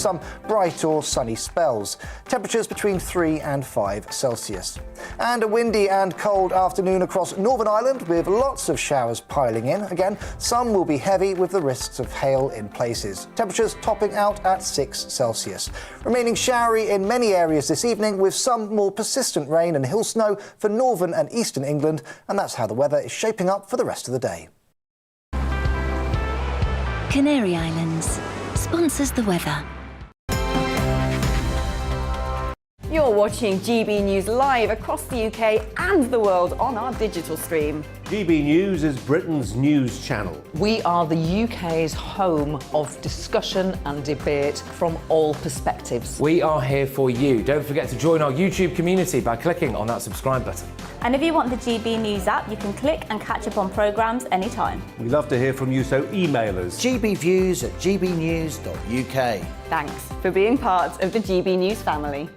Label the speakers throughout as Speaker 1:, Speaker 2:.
Speaker 1: some bright or sunny spells. Temperatures between 3 and 5 Celsius. And a windy and cold afternoon across Northern Ireland with lots of showers piling in. Again, some will be heavy with the risks of hail in places. Temperatures topping out at 6 Celsius. Remaining showery in many areas this evening with some more persistent rain and hill snow for northern and eastern England, and that's how the weather is shaping up for the rest of the day.
Speaker 2: Canary Islands sponsors the weather.
Speaker 3: You're watching GB News live across the UK and the world on our digital stream.
Speaker 4: GB News is Britain's news channel.
Speaker 5: We are the UK's home of discussion and debate from all perspectives.
Speaker 6: We are here for you. Don't forget to join our YouTube community by clicking on that subscribe button.
Speaker 7: And if you want the GB News app, you can click and catch up on programmes anytime.
Speaker 4: We love to hear from you, so email us.
Speaker 8: gbviews@gbnews.uk.
Speaker 3: Thanks for being part of the GB News family.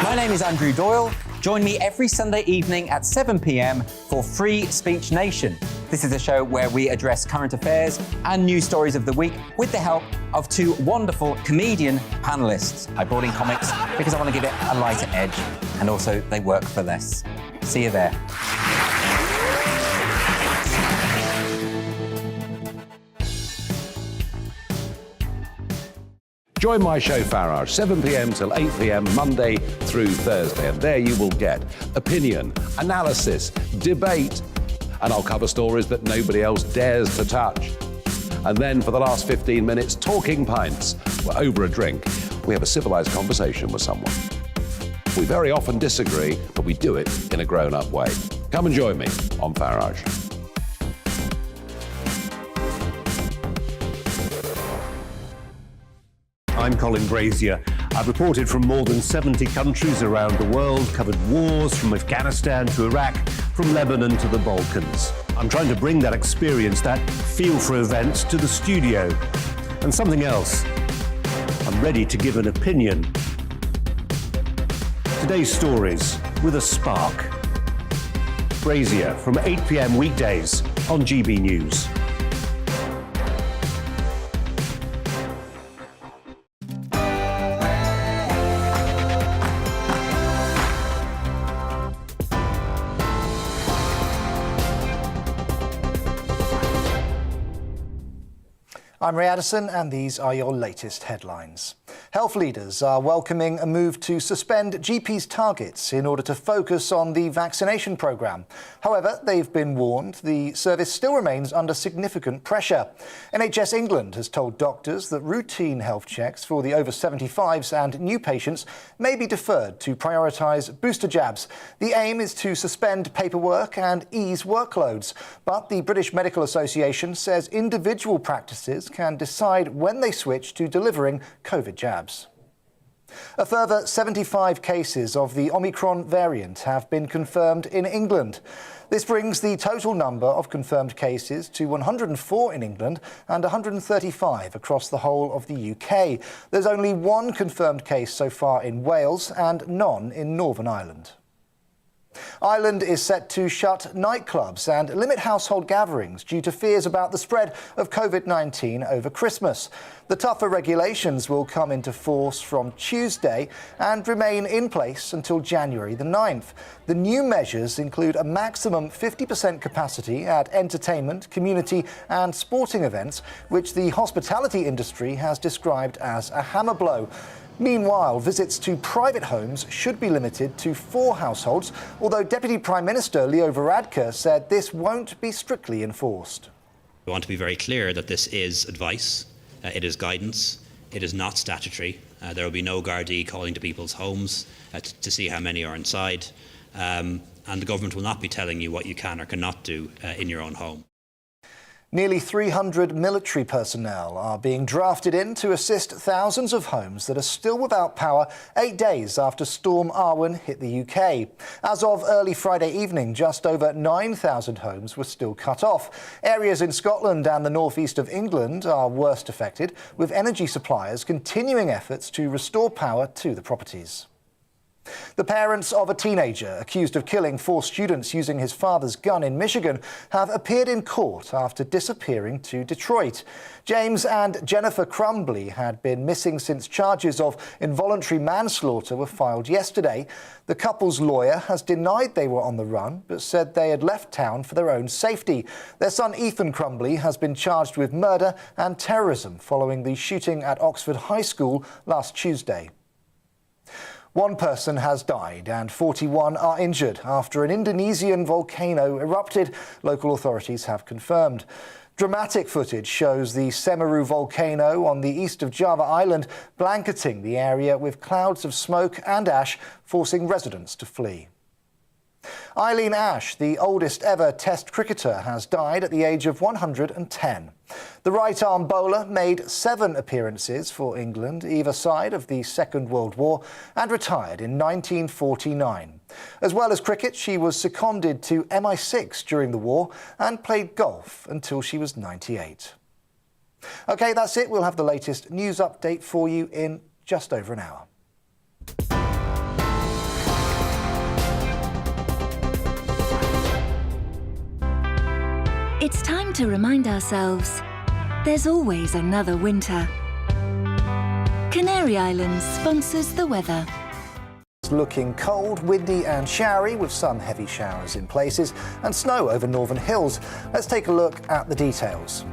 Speaker 9: My name is Andrew Doyle. Join me every Sunday evening at 7 p.m. for Free Speech Nation. This is a show where we address current affairs and news stories of the week with the help of two wonderful comedian panellists. I brought in comics because I want to give it a lighter edge, and also they work for less. See you there.
Speaker 10: Join my show Farage, 7 p.m. till 8 p.m. Monday through Thursday, and there you will get opinion, analysis, debate, and I'll cover stories that nobody else dares to touch. And then for the last 15 minutes, talking pints. We're over a drink. We have a civilised conversation with someone. We very often disagree, but we do it in a grown-up way. Come and join me on Farage.
Speaker 4: I'm Colin Brazier. I've reported from more than 70 countries around the world, covered wars from Afghanistan to Iraq, from Lebanon to the Balkans. I'm trying to bring that experience, that feel for events, to the studio. And something else, I'm ready to give an opinion. Today's stories with a spark. Brazier from 8 p.m. weekdays on GB News.
Speaker 1: I'm Ray Addison, and these are your latest headlines. Health leaders are welcoming a move to suspend GPs' targets in order to focus on the vaccination programme. However, they've been warned the service still remains under significant pressure. NHS England has told doctors that routine health checks for the over 75s and new patients may be deferred to prioritise booster jabs. The aim is to suspend paperwork and ease workloads. But the British Medical Association says individual practices can decide when they switch to delivering COVID jabs. A further 75 cases of the Omicron variant have been confirmed in England. This brings the total number of confirmed cases to 104 in England and 135 across the whole of the UK. There's only one confirmed case so far in Wales and none in Northern Ireland. Ireland is set to shut nightclubs and limit household gatherings due to fears about the spread of COVID-19 over Christmas. The tougher regulations will come into force from Tuesday and remain in place until January the 9th. The new measures include a maximum 50% capacity at entertainment, community and sporting events, which the hospitality industry has described as a hammer blow. Meanwhile, visits to private homes should be limited to 4 households, although Deputy Prime Minister Leo Varadkar said this won't be strictly enforced.
Speaker 11: We want to be very clear that this is advice, it is guidance, it is not statutory. There will be no Gardaí calling to people's homes to see how many are inside, and the government will not be telling you what you can or cannot do in your own home.
Speaker 1: Nearly 300 military personnel are being drafted in to assist thousands of homes that are still without power 8 days after Storm Arwen hit the UK. As of early Friday evening, just over 9,000 homes were still cut off. Areas in Scotland and the northeast of England are worst affected, with energy suppliers continuing efforts to restore power to the properties. The parents of a teenager accused of killing 4 students using his father's gun in Michigan have appeared in court after disappearing to Detroit. James and Jennifer Crumbly had been missing since charges of involuntary manslaughter were filed yesterday. The couple's lawyer has denied they were on the run, but said they had left town for their own safety. Their son Ethan Crumbly has been charged with murder and terrorism following the shooting at Oxford High School last Tuesday. 1 person has died and 41 are injured after an Indonesian volcano erupted, local authorities have confirmed. Dramatic footage shows the Semeru volcano on the east of Java Island blanketing the area with clouds of smoke and ash, forcing residents to flee. Eileen Ash, the oldest ever Test cricketer, has died at the age of 110. The right-arm bowler made 7 appearances for England either side of the Second World War and retired in 1949. As well as cricket, she was seconded to MI6 during the war and played golf until she was 98. OK, that's it. We'll have the latest news update for you in just over an hour.
Speaker 2: It's time to remind ourselves there's always another winter. Canary Islands sponsors the weather.
Speaker 1: It's looking cold, windy and showery with some heavy showers in places and snow over northern hills. Let's take a look at the details.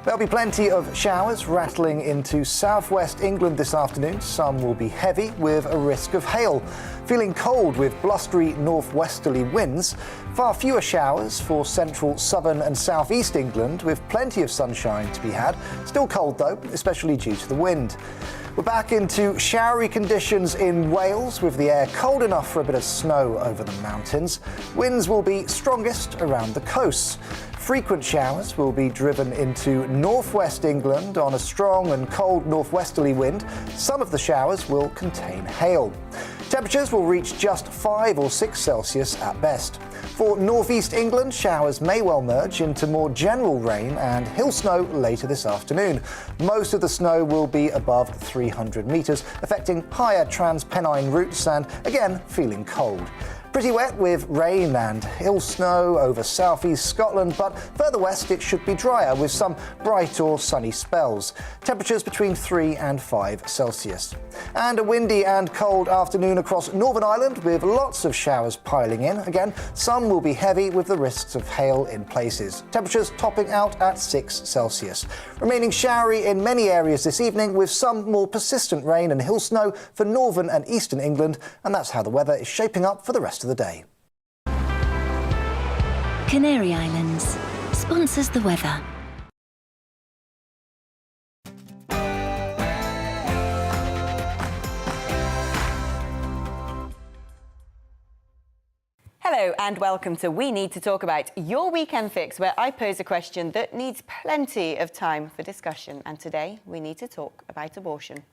Speaker 1: There'll be plenty of showers rattling into southwest England this afternoon. Some will be heavy with a risk of hail. Feeling cold with blustery northwesterly winds. Far fewer showers for central, southern and southeast England with plenty of sunshine to be had. Still cold though, especially due to the wind. We're back into showery conditions in Wales with the air cold enough for a bit of snow over the mountains. Winds will be strongest around the coasts. Frequent showers will be driven into northwest England on a strong and cold northwesterly wind. Some of the showers will contain hail. Temperatures will reach just 5 or 6 Celsius at best. For northeast England, showers may well merge into more general rain and hill snow later this afternoon. Most of the snow will be above 300 metres, affecting higher Transpennine routes and, again, feeling cold. Pretty wet with rain and hill snow over southeast Scotland, but further west it should be drier with some bright or sunny spells. Temperatures between 3 and 5 Celsius. And a windy and cold afternoon across Northern Ireland with lots of showers piling in. Again, some will be heavy with the risks of hail in places. Temperatures topping out at 6 Celsius. Remaining showery in many areas this evening with some more persistent rain and hill snow for northern and eastern England. And that's how the weather is shaping up for the rest of the day.
Speaker 2: Canary Islands sponsors the weather.
Speaker 3: Hello and welcome to We Need to Talk About, your weekend fix, where I pose a question that needs plenty of time for discussion. And today we need to talk about abortion.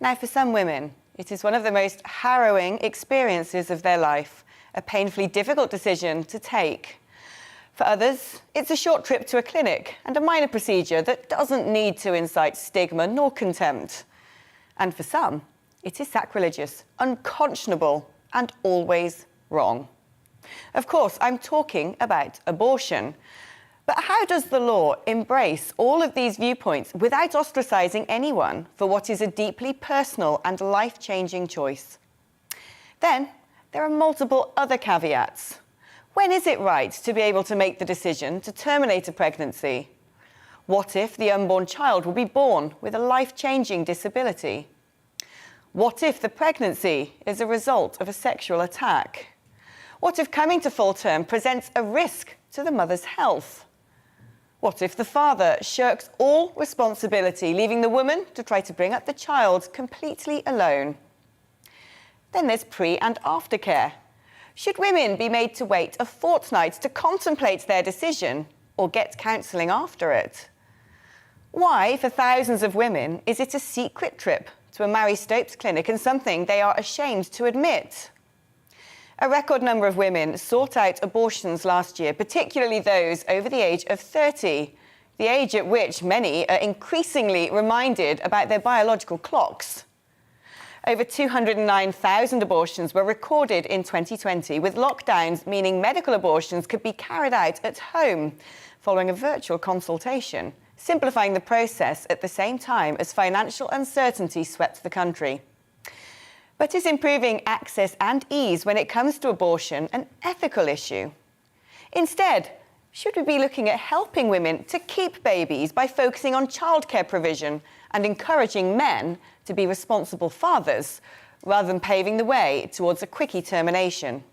Speaker 3: Now, for some women, it is one of the most harrowing experiences of their life, a painfully difficult decision to take. For others, it's a short trip to a clinic and a minor procedure that doesn't need to incite stigma nor contempt. And for some, it is sacrilegious, unconscionable, and always wrong. Of course, I'm talking about abortion. But how does the law embrace all of these viewpoints without ostracising anyone for what is a deeply personal and life-changing choice? Then, there are multiple other caveats. When is it right to be able to make the decision to terminate a pregnancy? What if the unborn child will be born with a life-changing disability? What if the pregnancy is a result of a sexual attack? What if coming to full term presents a risk to the mother's health? What if the father shirks all responsibility, leaving the woman to try to bring up the child completely alone? Then there's pre- and aftercare. Should women be made to wait a fortnight to contemplate their decision or get counselling after it? Why, for thousands of women, is it a secret trip to a Mary Stopes clinic and something they are ashamed to admit? A record number of women sought out abortions last year, particularly those over the age of 30. the age at which many are increasingly reminded about their biological clocks. Over 209,000 abortions were recorded in 2020, with lockdowns meaning medical abortions could be carried out at home following a virtual consultation, simplifying the process at the same time as financial uncertainty swept the country. But is improving access and ease when it comes to abortion an ethical issue? Instead, should we be looking at helping women to keep babies by focusing on childcare provision and encouraging men to be responsible fathers, rather than paving the way towards a quickie termination?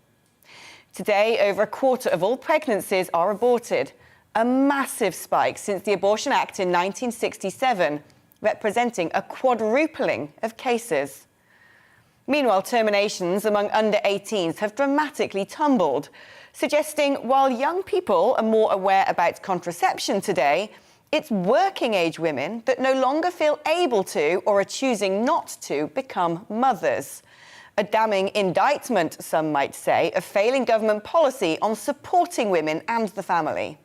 Speaker 3: Today, over a quarter of all pregnancies are aborted, a massive spike since the Abortion Act in 1967, representing a quadrupling of cases. Meanwhile, terminations among under 18s have dramatically tumbled, suggesting while young people are more aware about contraception today, it's working-age women that no longer feel able to or are choosing not to become mothers. A damning indictment, some might say, of failing government policy on supporting women and the family.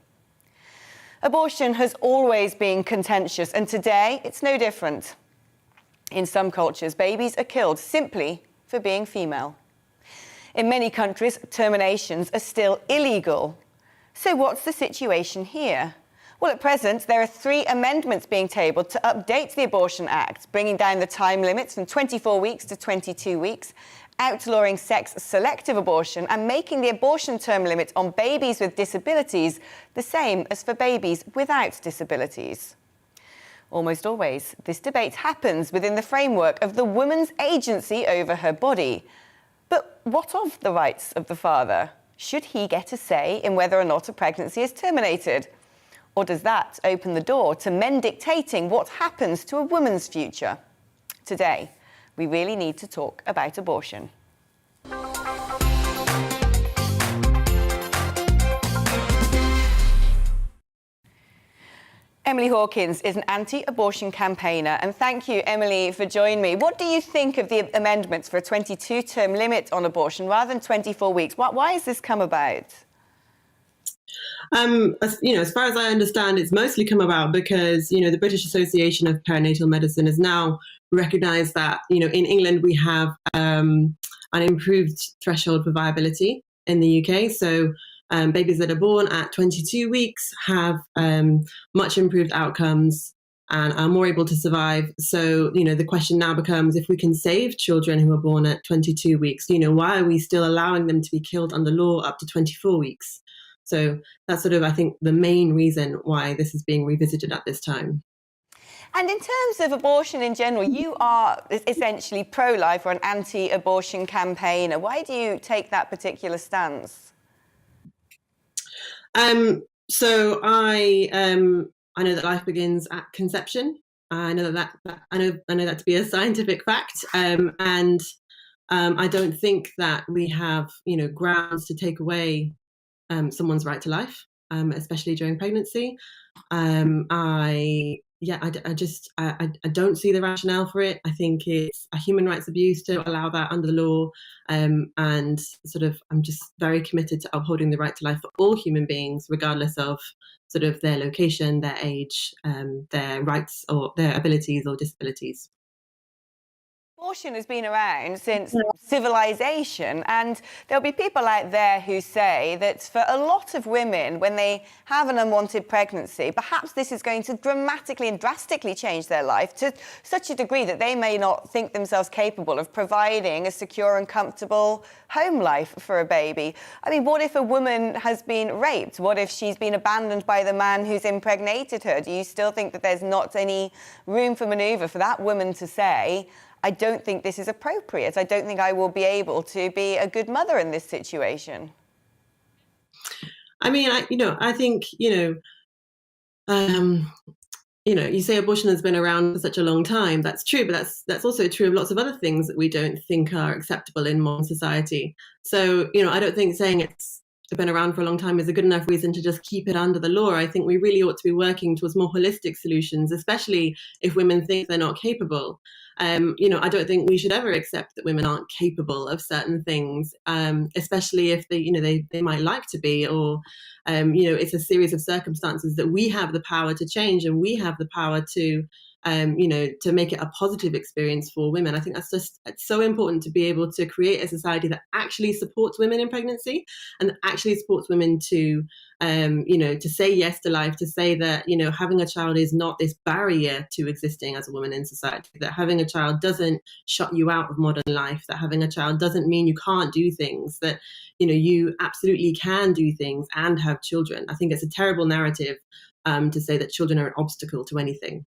Speaker 3: Abortion has always been contentious, and today it's no different. In some cultures, babies are killed simply for being female. In many countries, terminations are still illegal. So what's the situation here? Well, at present, there are 3 amendments being tabled to update the Abortion Act, bringing down the time limits from 24 weeks to 22 weeks, outlawing sex-selective abortion and making the abortion term limit on babies with disabilities the same as for babies without disabilities. Almost always, this debate happens within the framework of the woman's agency over her body. But what of the rights of the father? Should he get a say in whether or not a pregnancy is terminated? Or does that open the door to men dictating what happens to a woman's future? Today, we really need to talk about abortion. Emily Hawkins is an anti-abortion campaigner, and thank you, Emily, for joining me. What do you think of the amendments for a 22-term limit on abortion rather than 24 weeks? Why has this come about?
Speaker 8: As far as I understand, it's mostly come about because, the British Association of Perinatal Medicine has now recognised that, in England we have an improved threshold for viability in the UK. So babies that are born at 22 weeks have much improved outcomes and are more able to survive. So, the question now becomes, if we can save children who are born at 22 weeks, why are we still allowing them to be killed under law up to 24 weeks? So that's sort of, I think, the main reason why this is being revisited at this time.
Speaker 3: And in terms of abortion in general, you are essentially pro-life or an anti-abortion campaigner. Why do you take that particular stance?
Speaker 8: So I know that life begins at conception. I know that I know that to be a scientific fact, and I don't think that we have grounds to take away someone's right to life, especially during pregnancy. I don't see the rationale for it. I think it's a human rights abuse to allow that under the law, and sort of I'm just very committed to upholding the right to life for all human beings, regardless of sort of their location, their age, their rights or their abilities or disabilities.
Speaker 3: Abortion has been around since civilization, and there'll be people out there who say that for a lot of women, when they have an unwanted pregnancy, perhaps this is going to dramatically and drastically change their life to such a degree that they may not think themselves capable of providing a secure and comfortable home life for a baby. I mean, what if a woman has been raped? What if she's been abandoned by the man who's impregnated her? Do you still think that there's not any room for manoeuvre for that woman to say, I don't think this is appropriate. I don't think I will be able to be a good mother in this situation?
Speaker 8: I mean, I think, you say abortion has been around for such a long time. That's true, but that's also true of lots of other things that we don't think are acceptable in modern society. So, I don't think saying it's been around for a long time is a good enough reason to just keep it under the law. I think we really ought to be working towards more holistic solutions, especially if women think they're not capable. I don't think we should ever accept that women aren't capable of certain things, especially if they might like to be, or it's a series of circumstances that we have the power to change, and we have the power to to make it a positive experience for women. I think it's so important to be able to create a society that actually supports women in pregnancy and actually supports women to, to say yes to life, to say that, having a child is not this barrier to existing as a woman in society, that having a child doesn't shut you out of modern life, that having a child doesn't mean you can't do things, that, you absolutely can do things and have children. I think it's a terrible narrative to say that children are an obstacle to anything.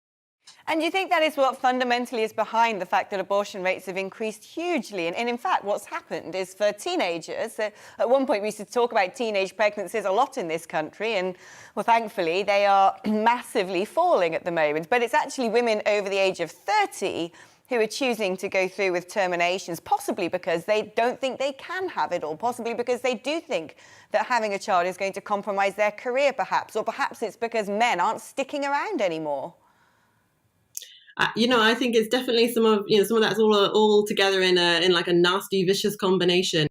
Speaker 3: And you think that is what fundamentally is behind the fact that abortion rates have increased hugely? And in fact, what's happened is for teenagers, at one point we used to talk about teenage pregnancies a lot in this country, and well, thankfully, they are massively falling at the moment. But it's actually women over the age of 30 who are choosing to go through with terminations, possibly because they don't think they can have it all, possibly because they do think that having a child is going to compromise their career, perhaps, or perhaps it's because men aren't sticking around anymore.
Speaker 8: I think it's definitely some of that's all together in like a nasty, vicious combination.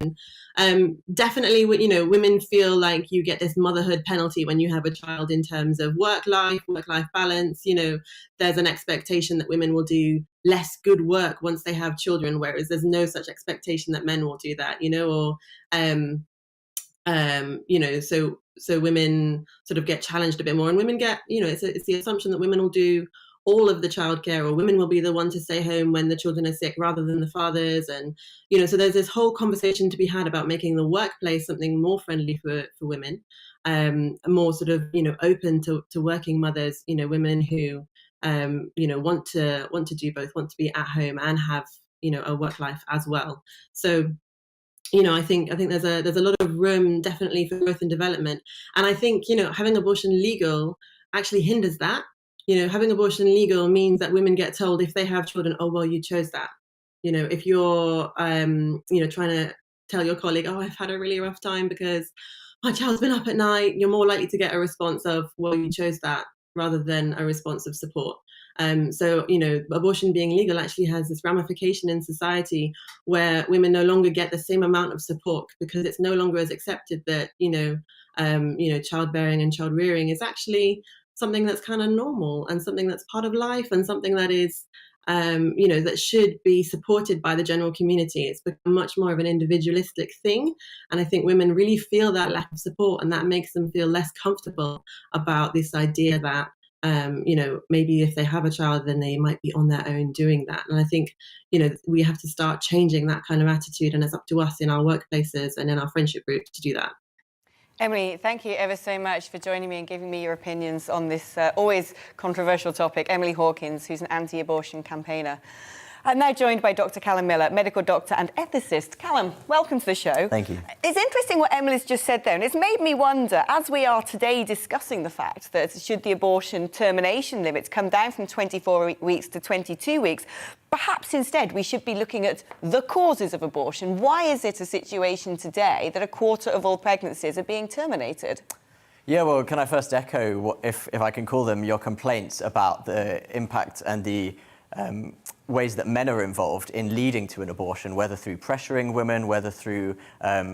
Speaker 8: Definitely, women feel like you get this motherhood penalty when you have a child in terms of work-life balance. There's an expectation that women will do less good work once they have children, whereas there's no such expectation that men will do that. So women sort of get challenged a bit more, and women get, it's the assumption that women will do all of the childcare, or women will be the one to stay home when the children are sick rather than the fathers. And, so there's this whole conversation to be had about making the workplace something more friendly for women, more sort of, open to working mothers, women who, want to do both, want to be at home and have, a work life as well. So, I think there's a lot of room definitely for growth and development. And I think, having abortion legal actually hinders that. Having abortion legal means that women get told if they have children, oh, well, you chose that. If you're, trying to tell your colleague, oh, I've had a really rough time because my child's been up at night, you're more likely to get a response of, well, you chose that, rather than a response of support. So, abortion being legal actually has this ramification in society where women no longer get the same amount of support, because it's no longer as accepted that, childbearing and child rearing is actually something that's kind of normal and something that's part of life and something that is, that should be supported by the general community. It's become much more of an individualistic thing. And I think women really feel that lack of support, and that makes them feel less comfortable about this idea that, maybe if they have a child, then they might be on their own doing that. And I think, we have to start changing that kind of attitude, and it's up to us in our workplaces and in our friendship groups to do that.
Speaker 3: Emily, thank you ever so much for joining me and giving me your opinions on this always controversial topic. Emily Hawkins, who's an anti-abortion campaigner. I'm now joined by Dr. Callum Miller, medical doctor and ethicist. Callum, welcome to the show.
Speaker 12: Thank you.
Speaker 3: It's interesting what Emily's just said there, and it's made me wonder, as we are today discussing the fact that should the abortion termination limits come down from 24 weeks to 22 weeks, perhaps instead we should be looking at the causes of abortion. Why is it a situation today that a quarter of all pregnancies are being terminated?
Speaker 12: Yeah, well, can I first echo, if I can call them, your complaints about the impact and the ways that men are involved in leading to an abortion, whether through pressuring women, whether through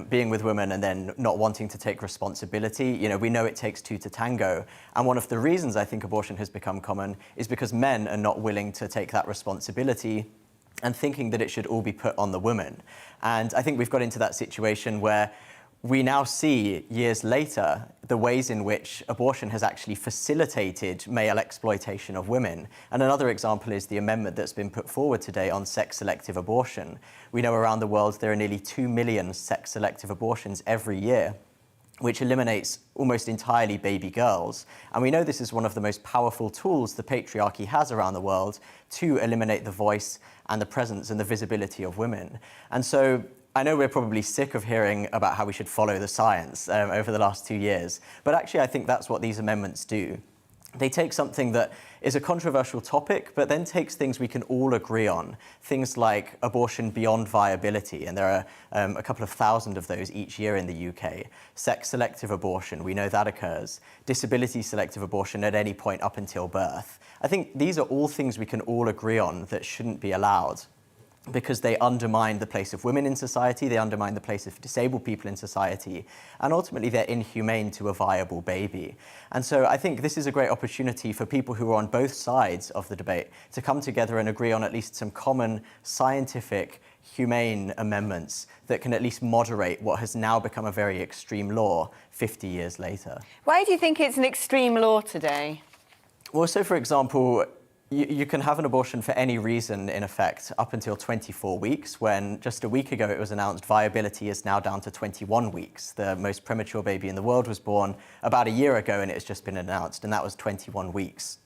Speaker 12: being with women and then not wanting to take responsibility. We know it takes two to tango. And one of the reasons I think abortion has become common is because men are not willing to take that responsibility and thinking that it should all be put on the woman. And I think we've got into that situation where we now see, years later, the ways in which abortion has actually facilitated male exploitation of women. And another example is the amendment that's been put forward today on sex-selective abortion. We know around the world there are nearly 2 million sex-selective abortions every year, which eliminates almost entirely baby girls. And we know this is one of the most powerful tools the patriarchy has around the world to eliminate the voice and the presence and the visibility of women. And so I know we're probably sick of hearing about how we should follow the science over the last 2 years, but actually I think that's what these amendments do. They take something that is a controversial topic, but then takes things we can all agree on, things like abortion beyond viability, and there are a couple of thousand of those each year in the UK. Sex-selective abortion, we know that occurs. Disability-selective abortion at any point up until birth. I think these are all things we can all agree on that shouldn't be allowed, because they undermine the place of women in society, they undermine the place of disabled people in society, and ultimately they're inhumane to a viable baby. And so I think this is a great opportunity for people who are on both sides of the debate to come together and agree on at least some common scientific, humane amendments that can at least moderate what has now become a very extreme law 50 years later.
Speaker 3: Why do you think it's an extreme law today?
Speaker 12: Well, so for example, you can have an abortion for any reason, in effect, up until 24 weeks, when just a week ago it was announced viability is now down to 21 weeks. The most premature baby in the world was born about a year ago, and it's just been announced, and that was 21 weeks.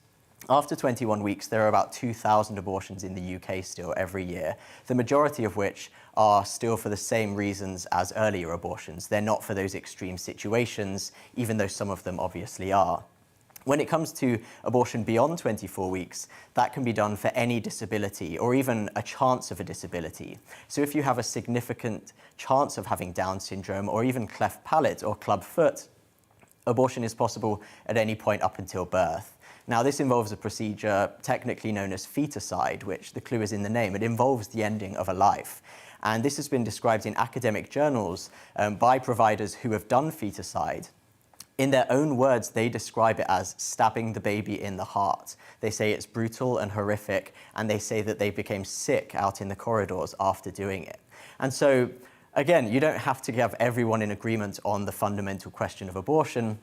Speaker 12: After 21 weeks, there are about 2,000 abortions in the UK still every year, the majority of which are still for the same reasons as earlier abortions. They're not for those extreme situations, even though some of them obviously are. When it comes to abortion beyond 24 weeks, that can be done for any disability or even a chance of a disability. So if you have a significant chance of having Down syndrome or even cleft palate or club foot, abortion is possible at any point up until birth. Now, this involves a procedure technically known as feticide, which the clue is in the name. It involves the ending of a life. And this has been described in academic journals by providers who have done feticide. In their own words, they describe it as stabbing the baby in the heart. They say it's brutal and horrific, and they say that they became sick out in the corridors after doing it. And so, again, you don't have to have everyone in agreement on the fundamental question of abortion,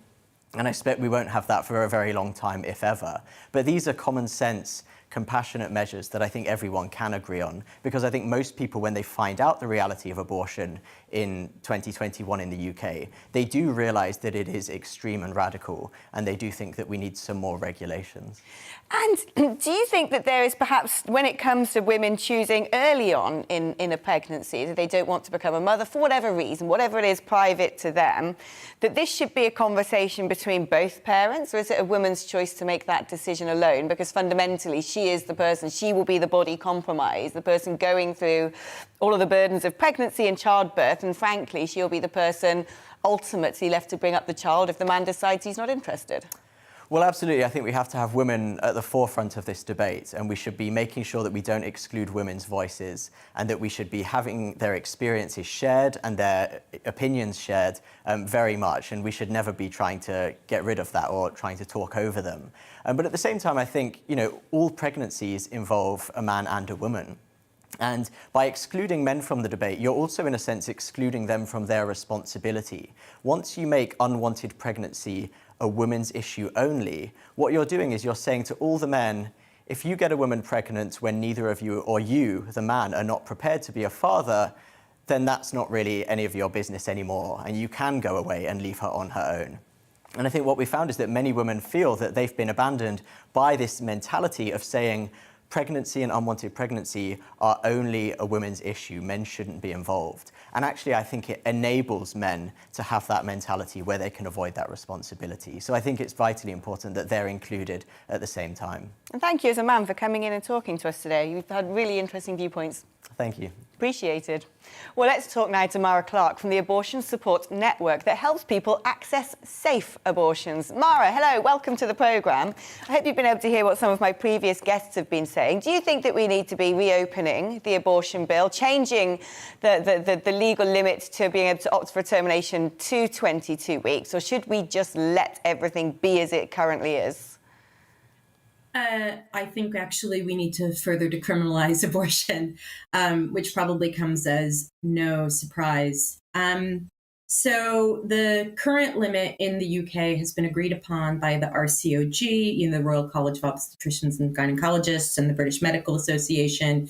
Speaker 12: and I expect we won't have that for a very long time, if ever. But these are common sense, compassionate measures that I think everyone can agree on, because I think most people, when they find out the reality of abortion in 2021 in the UK, they do realise that it is extreme and radical, and they do think that we need some more regulations.
Speaker 3: And do you think that there is perhaps, when it comes to women choosing early on in a pregnancy, that they don't want to become a mother for whatever reason, whatever it is private to them, that this should be a conversation between both parents, or is it a woman's choice to make that decision alone? Because fundamentally, she is the person, she will be the body compromised, the person going through all of the burdens of pregnancy and childbirth, and frankly, she'll be the person ultimately left to bring up the child if the man decides he's not interested.
Speaker 12: Well, absolutely. I think we have to have women at the forefront of this debate, and we should be making sure that we don't exclude women's voices, and that we should be having their experiences shared and their opinions shared very much, and we should never be trying to get rid of that or trying to talk over them. But at the same time, I think, all pregnancies involve a man and a woman. And by excluding men from the debate, you're also, in a sense, excluding them from their responsibility. Once you make unwanted pregnancy a women's issue only, what you're doing is you're saying to all the men, if you get a woman pregnant when neither of you or you, the man, are not prepared to be a father, then that's not really any of your business anymore, and you can go away and leave her on her own. And I think what we found is that many women feel that they've been abandoned by this mentality of saying, pregnancy and unwanted pregnancy are only a women's issue. Men shouldn't be involved. And actually, I think it enables men to have that mentality where they can avoid that responsibility. So I think it's vitally important that they're included at the same time.
Speaker 3: And thank you as a man for coming in and talking to us today. You've had really interesting viewpoints.
Speaker 12: Thank you.
Speaker 3: Appreciated. Well, let's talk now to Mara Clark from the Abortion Support Network that helps people access safe abortions. Mara, hello, welcome to the programme. I hope you've been able to hear what some of my previous guests have been saying. Do you think that we need to be reopening the abortion bill, changing the legal limit to being able to opt for a termination to 22 weeks, or should we just let everything be as it currently is?
Speaker 13: I think actually we need to further decriminalize abortion, which probably comes as no surprise. So the current limit in the UK has been agreed upon by the RCOG, the Royal College of Obstetricians and Gynecologists, and the British Medical Association,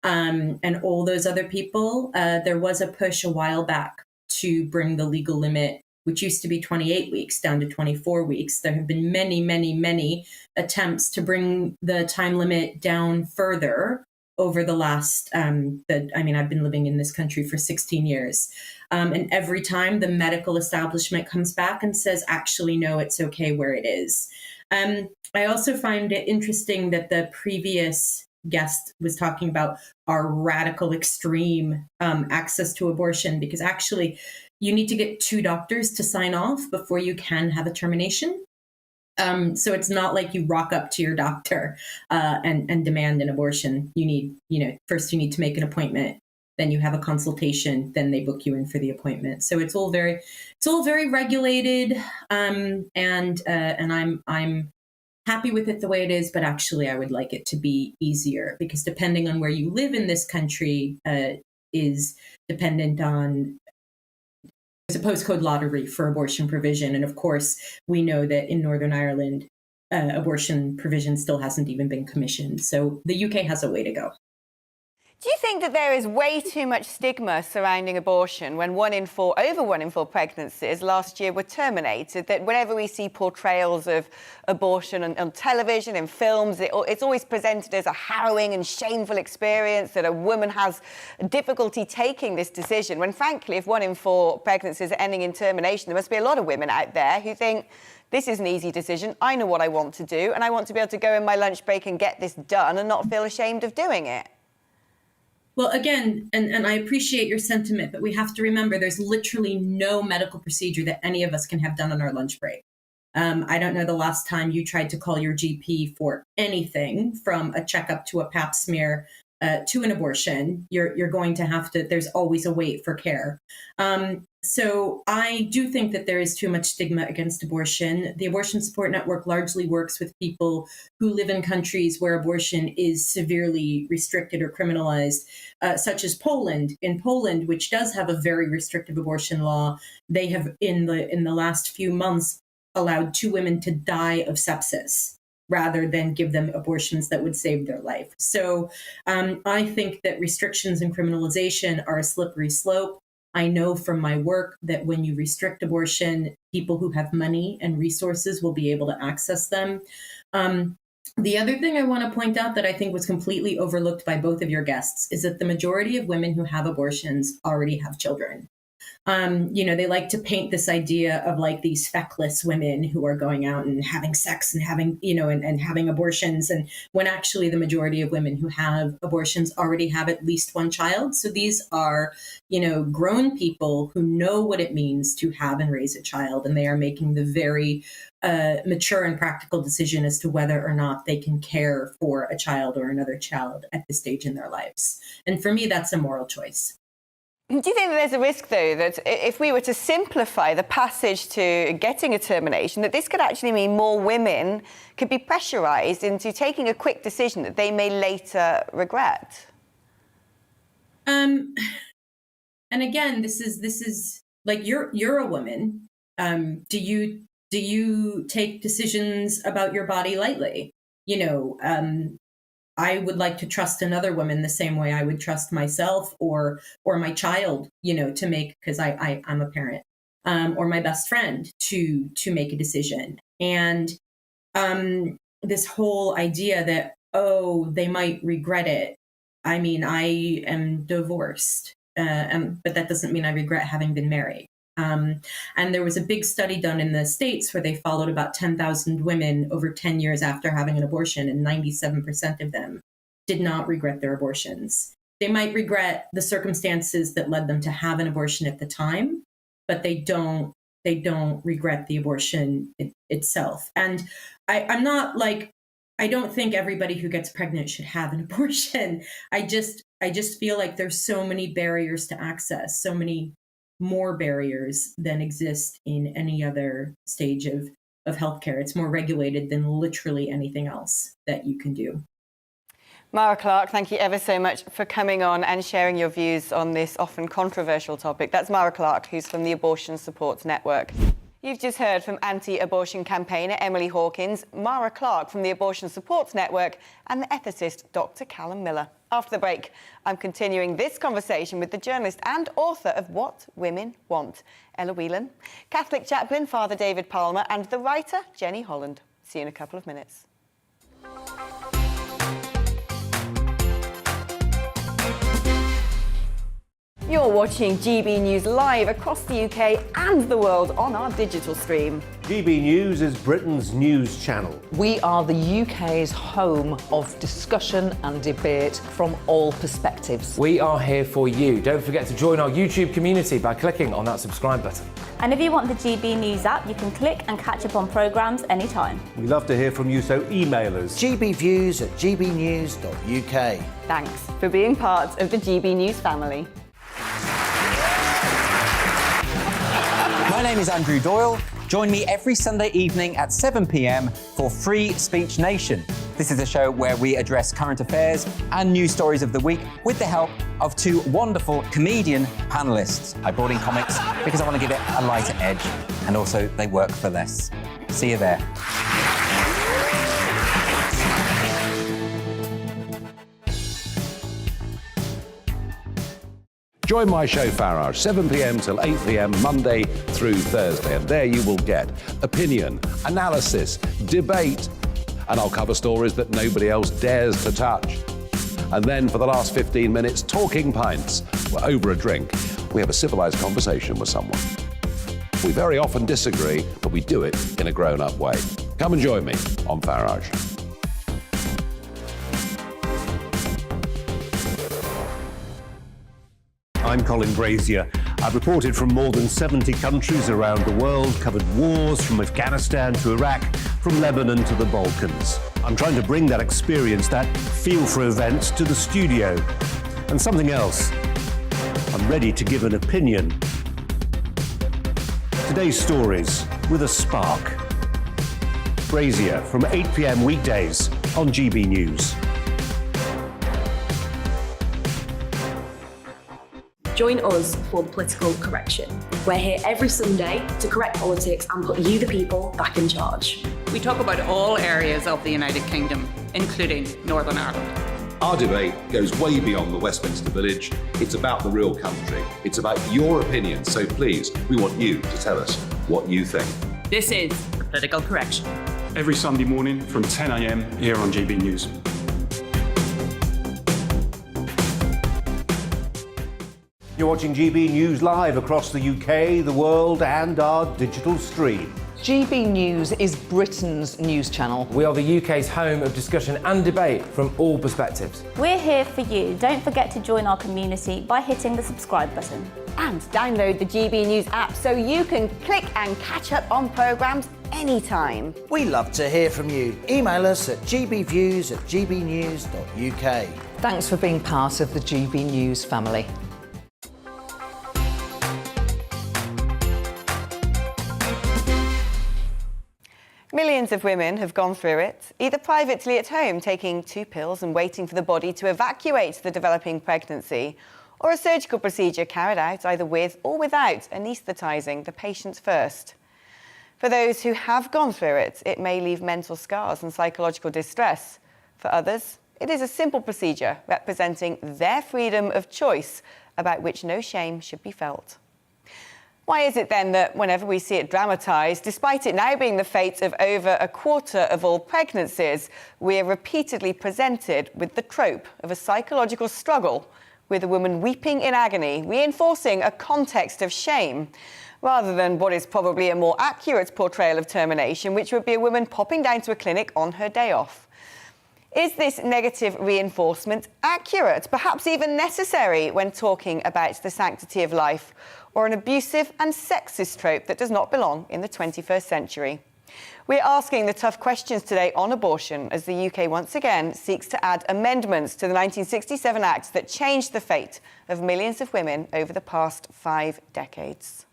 Speaker 13: and all those other people. There was a push a while back to bring the legal limit, which used to be 28 weeks, down to 24 weeks. There have been many, many, many attempts to bring the time limit down further over the last, I've been living in this country for 16 years. And every time the medical establishment comes back and says, actually, no, it's okay where it is. I also find it interesting that the previous guest was talking about our radical extreme access to abortion, because actually you need to get 2 doctors to sign off before you can have a termination. So it's not like you rock up to your doctor and demand an abortion. You need, first you need to make an appointment, then you have a consultation, then they book you in for the appointment. So it's all very regulated, and I'm happy with it the way it is. But actually, I would like it to be easier, because depending on where you live in this country is dependent on. There's a postcode lottery for abortion provision. And of course, we know that in Northern Ireland, abortion provision still hasn't even been commissioned. So the UK has a way to go.
Speaker 3: Do you think that there is way too much stigma surrounding abortion when over 1 in 4 pregnancies last year were terminated? That whenever we see portrayals of abortion on television, in films, it's always presented as a harrowing and shameful experience, that a woman has difficulty taking this decision, when frankly, if 1 in 4 pregnancies are ending in termination, there must be a lot of women out there who think, this is an easy decision, I know what I want to do, and I want to be able to go in my lunch break and get this done and not feel ashamed of doing it.
Speaker 13: Well, again, and I appreciate your sentiment, but we have to remember there's literally no medical procedure that any of us can have done on our lunch break. I don't know the last time you tried to call your GP for anything, from a checkup to a pap smear to an abortion. You're going to have to, there's always a wait for care. So I do think that there is too much stigma against abortion. The Abortion Support Network largely works with people who live in countries where abortion is severely restricted or criminalized, such as Poland. In Poland, which does have a very restrictive abortion law, they have in the last few months allowed 2 women to die of sepsis rather than give them abortions that would save their life. So I think that restrictions and criminalization are a slippery slope. I know from my work that when you restrict abortion, people who have money and resources will be able to access them. The other thing I want to point out that I think was completely overlooked by both of your guests is that the majority of women who have abortions already have children. They like to paint this idea of like these feckless women who are going out and having sex and having, and having abortions. And when actually the majority of women who have abortions already have at least 1 child. So these are, grown people who know what it means to have and raise a child. And they are making the very mature and practical decision as to whether or not they can care for a child or another child at this stage in their lives. And for me, that's a moral choice.
Speaker 3: Do you think that there's a risk, though, that if we were to simplify the passage to getting a termination, that this could actually mean more women could be pressurised into taking a quick decision that they may later regret?
Speaker 13: And again, this is like you're a woman. Do you take decisions about your body lightly? I would like to trust another woman the same way I would trust myself or my child, to make, because I'm a parent, or my best friend to make a decision. And this whole idea that, they might regret it. I mean, I am divorced, but that doesn't mean I regret having been married. And there was a big study done in the States where they followed about 10,000 women over 10 years after having an abortion, and 97% of them did not regret their abortions. They might regret the circumstances that led them to have an abortion at the time, but they don't regret the abortion itself. And I'm not like, I don't think everybody who gets pregnant should have an abortion. I just feel like there's so many barriers to access, so many more barriers than exist in any other stage of healthcare. It's more regulated than literally anything else that you can do.
Speaker 3: Mara Clark, thank you ever so much for coming on and sharing your views on this often controversial topic. That's Mara Clark, who's from the Abortion Support Network. You've just heard from anti-abortion campaigner Emily Hawkins, Mara Clark from the Abortion Support Network, and the ethicist Dr. Callum Miller. After the break, I'm continuing this conversation with the journalist and author of What Women Want, Ella Whelan, Catholic chaplain Father David Palmer, and the writer Jenny Holland. See you in a couple of minutes. You're watching GB News live across the UK and the world on our digital stream.
Speaker 4: GB News is Britain's news channel.
Speaker 5: We are the UK's home of discussion and debate from all perspectives.
Speaker 6: We are here for you. Don't forget to join our YouTube community by clicking on that subscribe button.
Speaker 7: And if you want the GB News app, you can click and catch up on programmes anytime.
Speaker 4: We love to hear from you, so email us.
Speaker 1: gbviews@gbnews.uk.
Speaker 3: Thanks for being part of the GB News family.
Speaker 9: My name is Andrew Doyle. Join me every Sunday evening at 7 p.m. for Free Speech Nation. This is a show where we address current affairs and news stories of the week with the help of two wonderful comedian panellists. I brought in comics because I want to give it a lighter edge, and also they work for less. See you there.
Speaker 10: Join my show Farage, 7 p.m. till 8 p.m. Monday through Thursday, and there you will get opinion, analysis, debate, and I'll cover stories that nobody else dares to touch. And then for the last 15 minutes, talking pints. We're over a drink. We have a civilised conversation with someone. We very often disagree, but we do it in a grown-up way. Come and join me on Farage.
Speaker 4: I'm Colin Brazier. I've reported from more than 70 countries around the world, covered wars from Afghanistan to Iraq, from Lebanon to the Balkans. I'm trying to bring that experience, that feel for events, to the studio. And something else, I'm ready to give an opinion. Today's stories with a spark. Brazier from 8 p.m. weekdays on GB News.
Speaker 14: Join us for the Political Correction. We're here every Sunday to correct politics and put you, the people, back in charge.
Speaker 15: We talk about all areas of the United Kingdom, including Northern Ireland.
Speaker 10: Our debate goes way beyond the Westminster Village. It's about the real country. It's about your opinion. So please, we want you to tell us what you think.
Speaker 15: This is the Political Correction.
Speaker 16: Every Sunday morning from 10 a.m. here on GB News.
Speaker 4: You're watching GB News live across the UK, the world, and our digital stream.
Speaker 5: GB News is Britain's news channel.
Speaker 6: We are the UK's home of discussion and debate from all perspectives.
Speaker 7: We're here for you. Don't forget to join our community by hitting the subscribe button.
Speaker 3: And download the GB News app so you can click and catch up on programmes anytime.
Speaker 1: We love to hear from you. Email us at gbviews@gbnews.uk.
Speaker 5: Thanks for being part of the GB News family.
Speaker 3: Millions of women have gone through it, either privately at home, taking 2 pills and waiting for the body to evacuate the developing pregnancy, or a surgical procedure carried out either with or without anaesthetising the patient first. For those who have gone through it, it may leave mental scars and psychological distress. For others, it is a simple procedure representing their freedom of choice about which no shame should be felt. Why is it then that whenever we see it dramatised, despite it now being the fate of over a quarter of all pregnancies, we are repeatedly presented with the trope of a psychological struggle with a woman weeping in agony, reinforcing a context of shame, rather than what is probably a more accurate portrayal of termination, which would be a woman popping down to a clinic on her day off? Is this negative reinforcement accurate, perhaps even necessary when talking about the sanctity of life, or an abusive and sexist trope that does not belong in the 21st century? We're asking the tough questions today on abortion as the UK once again seeks to add amendments to the 1967 Act that changed the fate of millions of women over the past 5 decades.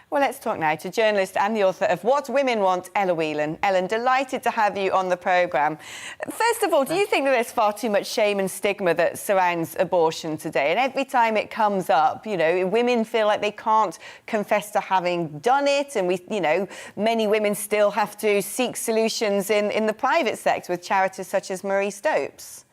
Speaker 3: Well, let's talk now to journalist and the author of What Women Want, Ella Whelan. Ellen, delighted to have you on the programme. First of all, do you think that there's far too much shame and stigma that surrounds abortion today? And every time it comes up, you know, women feel like they can't confess to having done it. And many women still have to seek solutions in the private sector with charities such as Marie Stopes.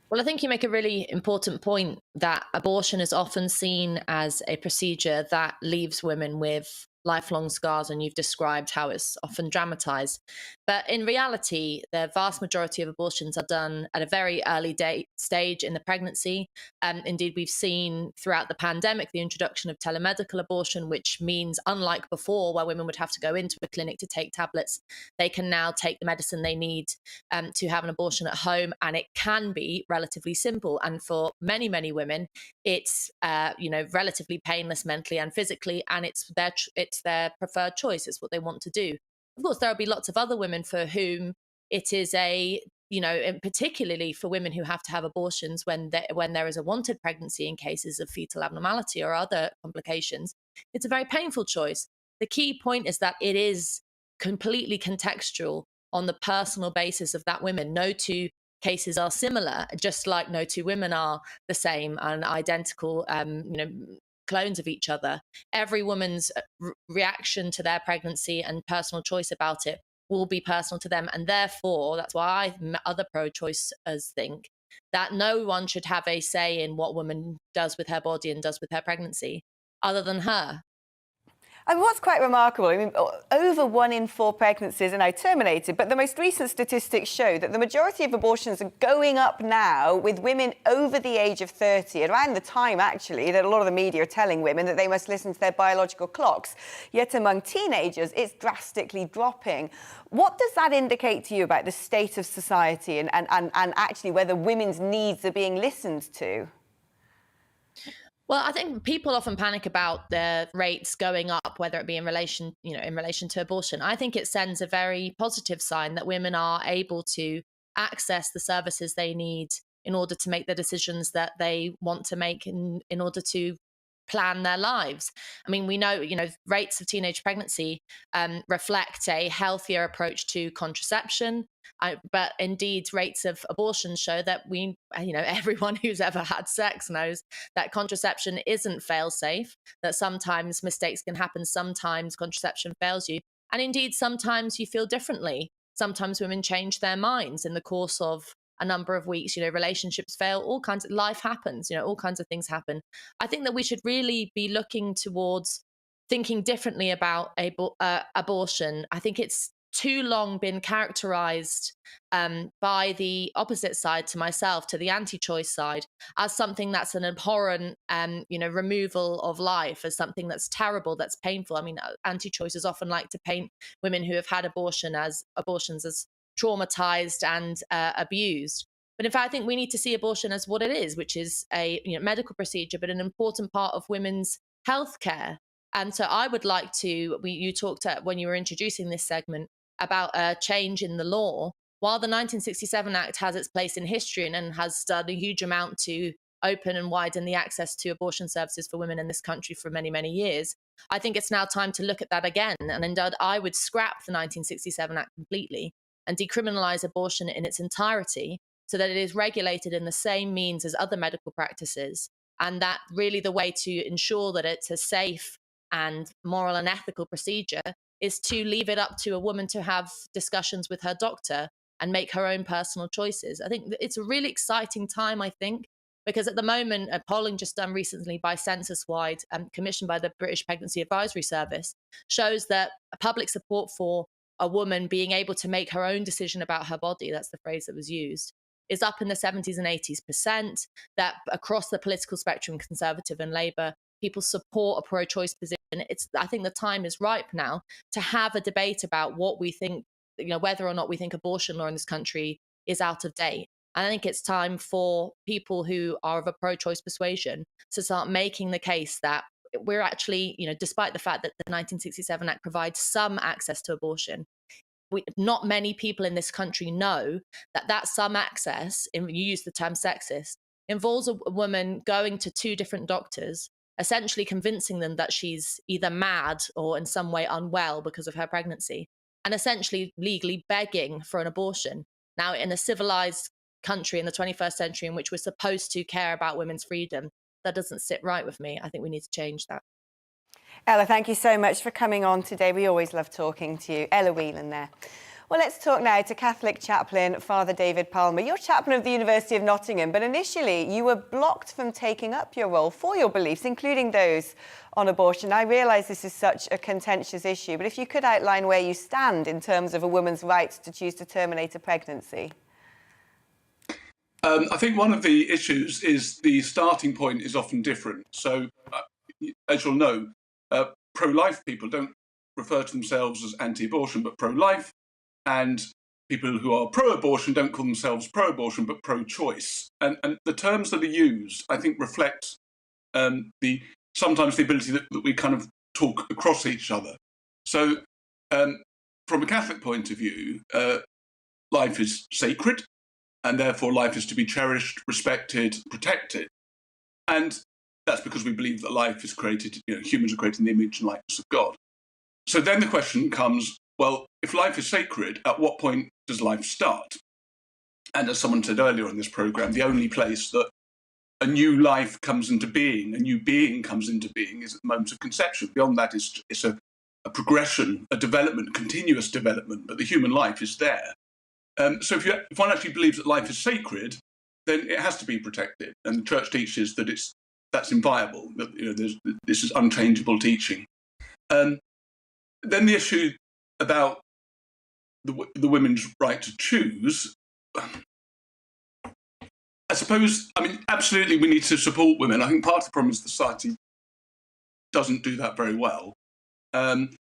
Speaker 17: Well, I think you make a really important point that abortion is often seen as a procedure that leaves women with lifelong scars, and you've described how it's often dramatized. But in reality, the vast majority of abortions are done at a very early stage in the pregnancy. Indeed, we've seen throughout the pandemic the introduction of telemedical abortion, which means, unlike before, where women would have to go into a clinic to take tablets, they can now take the medicine they need to have an abortion at home, and it can be relatively simple. And for many, many women, it's relatively painless mentally and physically, and it's their preferred choice. It's what they want to do. Of course, there'll be lots of other women for whom it is and particularly for women who have to have abortions when there is a wanted pregnancy in cases of fetal abnormality or other complications, it's a very painful choice. The key point is that it is completely contextual on the personal basis of that woman. No two cases are similar, just like no two women are the same and identical, clones of each other. Every woman's reaction to their pregnancy and personal choice about it will be personal to them. And therefore, that's why other pro-choicers think that no one should have a say in what woman does with her body and does with her pregnancy other than her.
Speaker 3: And what's quite remarkable, over 1 in 4 pregnancies are now terminated, but the most recent statistics show that the majority of abortions are going up now with women over the age of 30, around the time, actually, that a lot of the media are telling women that they must listen to their biological clocks. Yet among teenagers, it's drastically dropping. What does that indicate to you about the state of society and actually whether women's needs are being listened to?
Speaker 17: Well, I think people often panic about the rates going up, whether it be in relation to abortion. I think it sends a very positive sign that women are able to access the services they need in order to make the decisions that they want to make in order to plan their lives. I mean, we know, rates of teenage pregnancy reflect a healthier approach to contraception. But indeed, rates of abortion show that everyone who's ever had sex knows that contraception isn't fail-safe, that sometimes mistakes can happen, sometimes contraception fails you. And indeed, sometimes you feel differently. Sometimes women change their minds in the course of a number of weeks, relationships fail, all kinds of life happens, all kinds of things happen. I think that we should really be looking towards thinking differently about abortion. I think it's too long been characterized by the opposite side to myself, to the anti-choice side, as something that's an abhorrent, removal of life, as something that's terrible, that's painful. I mean, anti-choicers often like to paint women who have had abortions as traumatized and abused. But in fact, I think we need to see abortion as what it is, which is a medical procedure, but an important part of women's healthcare. And so I would like to, you talked when you were introducing this segment about a change in the law. While the 1967 Act has its place in history and has done a huge amount to open and widen the access to abortion services for women in this country for many, many years, I think it's now time to look at that again. And indeed, I would scrap the 1967 Act completely and decriminalise abortion in its entirety so that it is regulated in the same means as other medical practices. And that really the way to ensure that it's a safe and moral and ethical procedure is to leave it up to a woman to have discussions with her doctor and make her own personal choices. I think it's a really exciting time, I think, because at the moment, a polling just done recently by Census-Wide, commissioned by the British Pregnancy Advisory Service, shows that public support for a woman being able to make her own decision about her body, that's the phrase that was used, is up in the 70s and 80s%, that across the political spectrum, Conservative and Labour, people support a pro-choice position. I think the time is ripe now to have a debate about what we think, whether or not we think abortion law in this country is out of date. I think it's time for people who are of a pro-choice persuasion to start making the case that we're actually, despite the fact that the 1967 Act provides some access to abortion, not many people in this country know that some access, and you use the term sexist, involves a woman going to 2 different doctors, essentially convincing them that she's either mad or in some way unwell because of her pregnancy, and essentially legally begging for an abortion. Now, in a civilized country in the 21st century in which we're supposed to care about women's freedom, that doesn't sit right with me. I think we need to change that.
Speaker 3: Ella, thank you so much for coming on today. We always love talking to you. Ella Whelan there. Well, let's talk now to Catholic chaplain Father David Palmer. You're chaplain of the University of Nottingham, but initially you were blocked from taking up your role for your beliefs, including those on abortion. I realise this is such a contentious issue, but if you could outline where you stand in terms of a woman's right to choose to terminate a pregnancy.
Speaker 18: I think one of the issues is the starting point is often different. So, as you'll know, pro-life people don't refer to themselves as anti-abortion, but pro-life, and people who are pro-abortion don't call themselves pro-abortion, but pro-choice. And the terms that are used, I think, reflect sometimes the ability that we kind of talk across each other. So, from a Catholic point of view, life is sacred, and therefore life is to be cherished, respected, protected. And that's because we believe that life is created, humans are created in the image and likeness of God. So then the question comes, well, if life is sacred, at what point does life start? And as someone said earlier on this programme, the only place that a new life comes into being, a new being comes into being, is at the moment of conception. Beyond that, it's a progression, a development, continuous development, but the human life is there. So if one actually believes that life is sacred, then it has to be protected. And the Church teaches that that's inviolable, that this is unchangeable teaching. Then the issue about the women's right to choose, I suppose, absolutely we need to support women. I think part of the problem is society doesn't do that very well.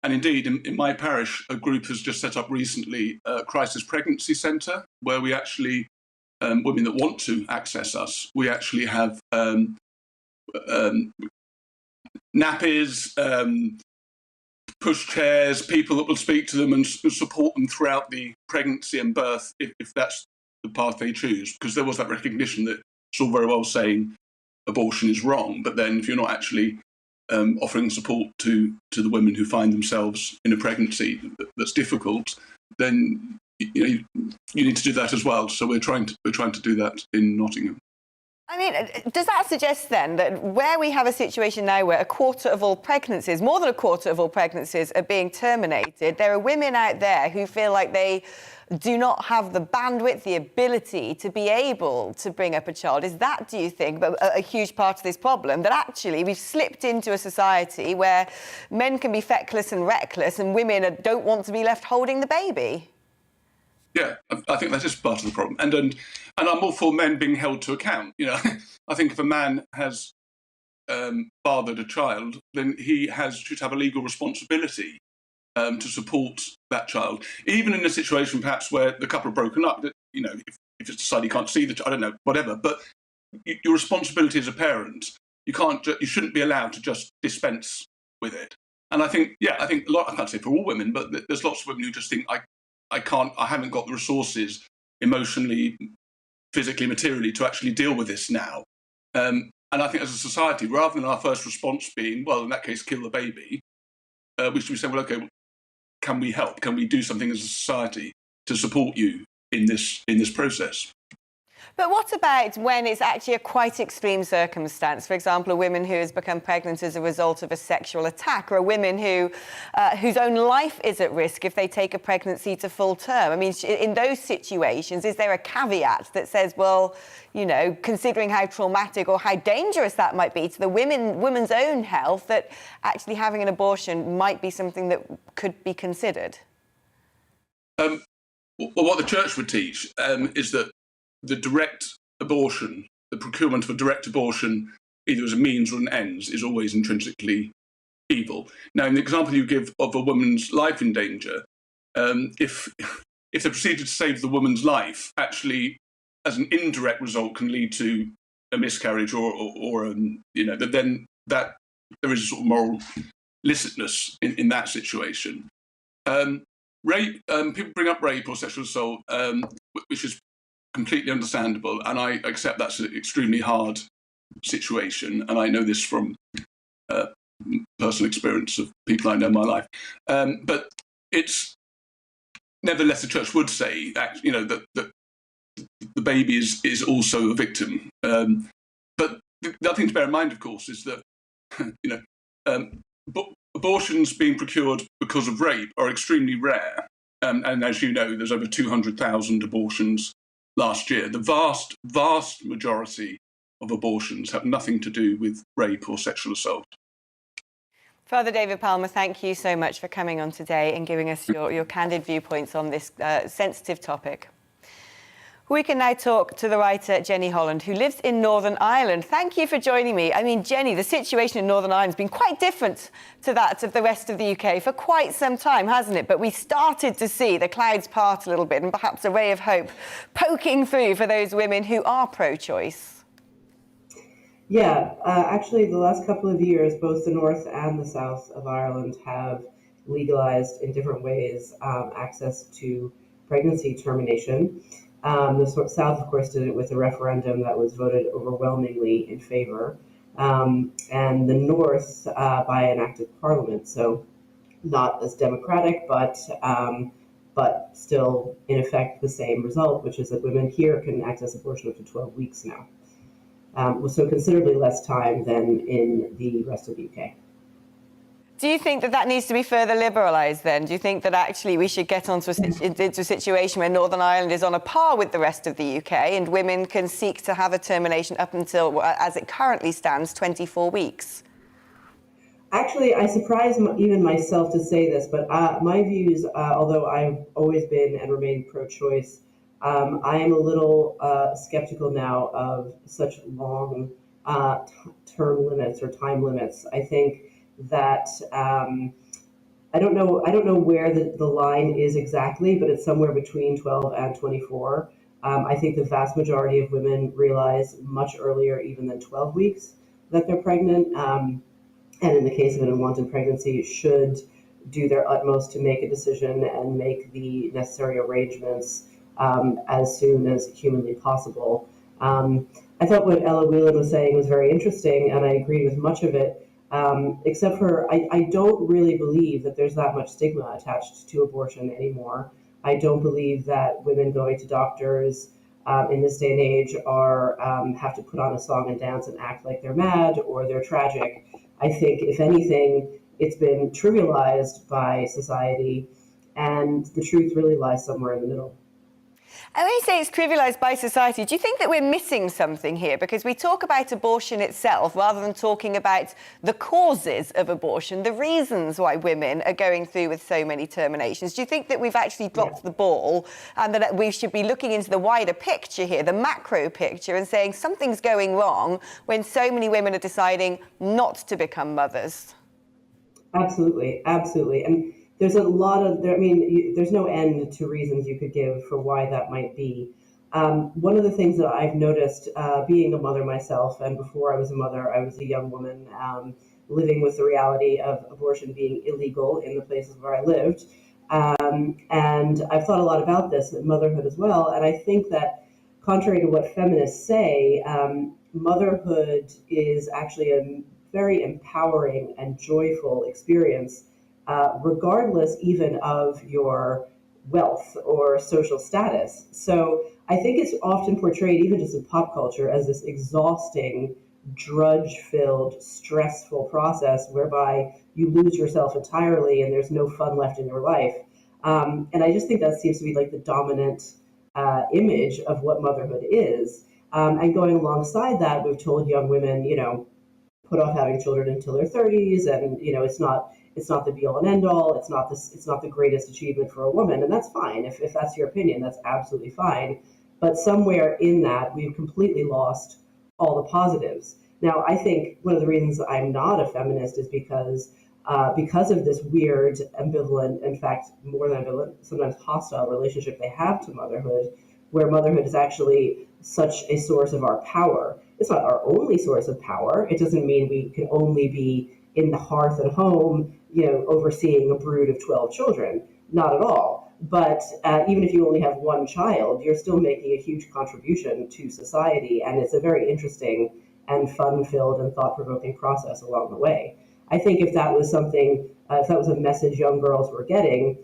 Speaker 18: And indeed, in my parish, a group has just set up recently a crisis pregnancy centre where we actually, women that want to access us, we actually have nappies, push chairs, people that will speak to them and support them throughout the pregnancy and birth if that's the path they choose. Because there was that recognition that it's all very well saying abortion is wrong, but then if you're not actually offering support to the women who find themselves in a pregnancy that's difficult, then you need to do that as well. So we're trying to do that in Nottingham.
Speaker 3: Does that suggest then that where we have a situation now where a quarter of all pregnancies, more than a quarter of all pregnancies, are being terminated, there are women out there who feel like they do not have the bandwidth, the ability to be able to bring up a child? Is that, do you think, a huge part of this problem, that actually we've slipped into a society where men can be feckless and reckless and women don't want to be left holding the baby?
Speaker 18: Yeah, I think that is part of the problem. And I'm all for men being held to account. I think if a man has fathered a child, then he should have a legal responsibility to support that child. Even in a situation perhaps where the couple are broken up, if it's decided you can't see the child, I don't know, whatever. But your responsibility as a parent, you shouldn't be allowed to just dispense with it. And I think I can't say for all women, but there's lots of women who just think, I haven't got the resources emotionally, physically, materially to actually deal with this now. And I think as a society, rather than our first response being, well, in that case, kill the baby, we should be saying, well, okay, can we help? Can we do something as a society to support you in this process?
Speaker 3: But what about when it's actually a quite extreme circumstance? For example, a woman who has become pregnant as a result of a sexual attack, or a woman whose own life is at risk if they take a pregnancy to full term. In those situations, is there a caveat that says, well, considering how traumatic or how dangerous that might be to the woman's own health, that actually having an abortion might be something that could be considered?
Speaker 18: Well, what the Church would teach is that the direct abortion, the procurement of a direct abortion, either as a means or an ends, is always intrinsically evil. Now, in the example you give of a woman's life in danger, if the procedure to save the woman's life actually, as an indirect result, can lead to a miscarriage or then that there is a sort of moral licitness in that situation. Rape, people bring up rape or sexual assault, which is completely understandable, and I accept that's an extremely hard situation, and I know this from personal experience of people I know in my life. But it's nevertheless the Church would say that that the baby is also a victim. But the other thing to bear in mind, of course, is that abortions being procured because of rape are extremely rare. And as you know, there's over 200,000 abortions last year. The vast, vast majority of abortions have nothing to do with rape or sexual assault.
Speaker 3: Father David Palmer, thank you so much for coming on today and giving us your candid viewpoints on this sensitive topic. We can now talk to the writer Jenny Holland, who lives in Northern Ireland. Thank you for joining me. I mean, Jenny, the situation in Northern Ireland has been quite different to that of the rest of the UK for quite some time, hasn't it? But we started to see the clouds part a little bit and perhaps a ray of hope poking through for those women who are pro-choice.
Speaker 19: Yeah, actually, the last couple of years, both the north and the south of Ireland have legalized in different ways access to pregnancy termination. The South, of course, did it with a referendum that was voted overwhelmingly in favor, and the North by an act of Parliament. So not as democratic, but still, in effect, the same result, which is that women here can access abortion up to 12 weeks now. So considerably less time than in the rest of the UK.
Speaker 3: Do you think that needs to be further liberalised then? Do you think that actually we should get into a situation where Northern Ireland is on a par with the rest of the UK and women can seek to have a termination up until, as it currently stands, 24 weeks?
Speaker 19: Actually, I surprise even myself to say this, but my views, although I've always been and remain pro-choice, I am a little skeptical now of such long term limits or time limits. I think that I don't know where the line is exactly, but it's somewhere between 12 and 24. I think the vast majority of women realize much earlier, even than 12 weeks, that they're pregnant. And in the case of an unwanted pregnancy, should do their utmost to make a decision and make the necessary arrangements as soon as humanly possible. I thought what Ella Whelan was saying was very interesting, and I agree with much of it. Except for I don't really believe that there's that much stigma attached to abortion anymore. I don't believe that women going to doctors in this day and age have to put on a song and dance and act like they're mad or they're tragic. I think, if anything, it's been trivialized by society, and the truth really lies somewhere in the middle.
Speaker 3: And when you say it's trivialised by society, do you think that we're missing something here? Because we talk about abortion itself rather than talking about the causes of abortion, the reasons why women are going through with so many terminations. Do you think that we've actually dropped the ball and that we should be looking into the wider picture here, the macro picture, and saying something's going wrong when so many women are deciding not to become mothers?
Speaker 19: Absolutely, absolutely. And there's a lot of, there's no end to reasons you could give for why that might be. One of the things that I've noticed being a mother myself, and before I was a mother, I was a young woman living with the reality of abortion being illegal in the places where I lived. And I've thought a lot about this, motherhood as well. And I think that contrary to what feminists say, motherhood is actually a very empowering and joyful experience, regardless even of your wealth or social status. So I think it's often portrayed, even just in pop culture, as this exhausting, drudge-filled, stressful process whereby you lose yourself entirely and there's no fun left in your life. And I just think that seems to be like the dominant image of what motherhood is. And going alongside that, we've told young women, put off having children until their 30s, and it's not the be all and end all. It's not the greatest achievement for a woman, and that's fine. If that's your opinion, that's absolutely fine. But somewhere in that, we've completely lost all the positives. Now, I think one of the reasons I'm not a feminist is because of this weird, ambivalent, in fact, more than ambivalent, sometimes hostile relationship they have to motherhood, where motherhood is actually such a source of our power. It's not our only source of power. It doesn't mean we can only be in the hearth at home, overseeing a brood of 12 children. Not at all. But even if you only have one child, you're still making a huge contribution to society, and it's a very interesting and fun-filled and thought-provoking process along the way. I think if that was something, if that was a message young girls were getting,